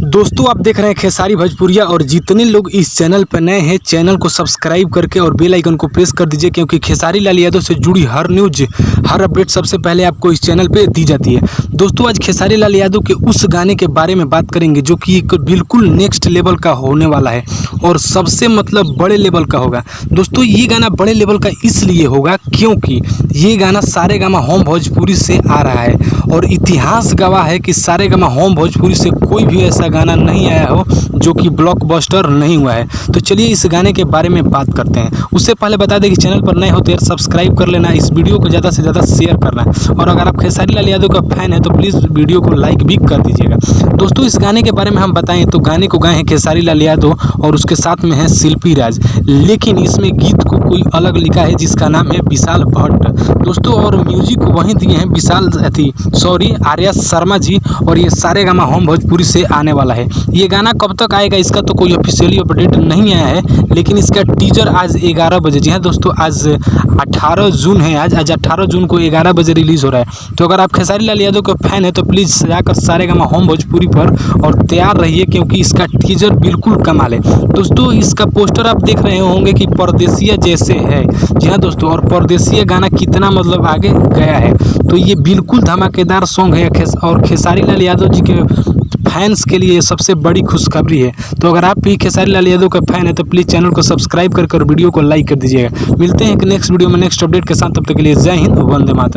दोस्तों आप देख रहे हैं खेसारी भोजपुरिया और जितने लोग इस चैनल पर नए हैं चैनल को सब्सक्राइब करके और बेल आइकन को प्रेस कर दीजिए, क्योंकि खेसारी लाल यादव से जुड़ी हर न्यूज हर अपडेट सबसे पहले आपको इस चैनल पे दी जाती है। दोस्तों आज खेसारी लाल यादव के उस गाने के बारे में बात करेंगे जो कि एक बिल्कुल नेक्स्ट लेवल का होने वाला है और सबसे बड़े लेवल का होगा। दोस्तों ये गाना बड़े लेवल का इसलिए होगा क्योंकि ये गाना सारेगामा होम भोजपुरी से आ रहा है और इतिहास गवाह है कि सारेगामा होम भोजपुरी से कोई भी ऐसा गाना नहीं आया हो जो कि ब्लॉकबस्टर नहीं हुआ है। तो चलिए इस गाने के बारे में बात करते हैं। उससे पहले बता दें कि चैनल पर नए हो तो यार सब्सक्राइब कर लेना, इस वीडियो को ज़्यादा से ज़्यादा शेयर करना और अगर आप खेसारी लाल यादव का फैन है तो प्लीज़ वीडियो को लाइक भी कर दीजिएगा। दोस्तों इस गाने के बारे में हम बताएं तो गाने को गाए हैं खेसारी लाल यादव और उसके साथ में है शिल्पी राज, लेकिन इसमें गीत को कोई अलग लिखा है जिसका नाम है विशाल भट्ट दोस्तों, और म्यूजिक को वहीं दिए हैं आर्या शर्मा जी, और ये सारेगामा होम भोजपुरी से आने वाला है। ये गाना कब तक आएगा इसका तो कोई ऑफिशियली अपडेट नहीं आया है, लेकिन इसका टीजर आज 11 बजे, जी हाँ दोस्तों आज 18 जून है, आज 18 जून को 11 बजे रिलीज़ हो रहा है। तो अगर आप खेसारी लाल यादव के फैन है तो प्लीज़ जाकर सारेगामा होम भोजपुरी पर और तैयार रहिए क्योंकि इसका टीजर बिल्कुल कमाल है। दोस्तों इसका पोस्टर आप देख रहे होंगे कि परदेसिया जैसे है, जी हाँ दोस्तों, और परदेसिया गाना कितना आगे गया है, तो ये बिल्कुल धमाकेदार सॉन्ग है और खेसारी लाल यादव जी के फैंस के लिए सबसे बड़ी खुशखबरी है। तो अगर आप भी खेसारी लाल यादव का फैन है तो प्लीज़ चैनल को सब्सक्राइब कर वीडियो को लाइक कर दीजिएगा। मिलते हैं एक नेक्स्ट वीडियो में नेक्स्ट अपडेट के साथ, तब तक के लिए जय हिंद, वंदे मातरम।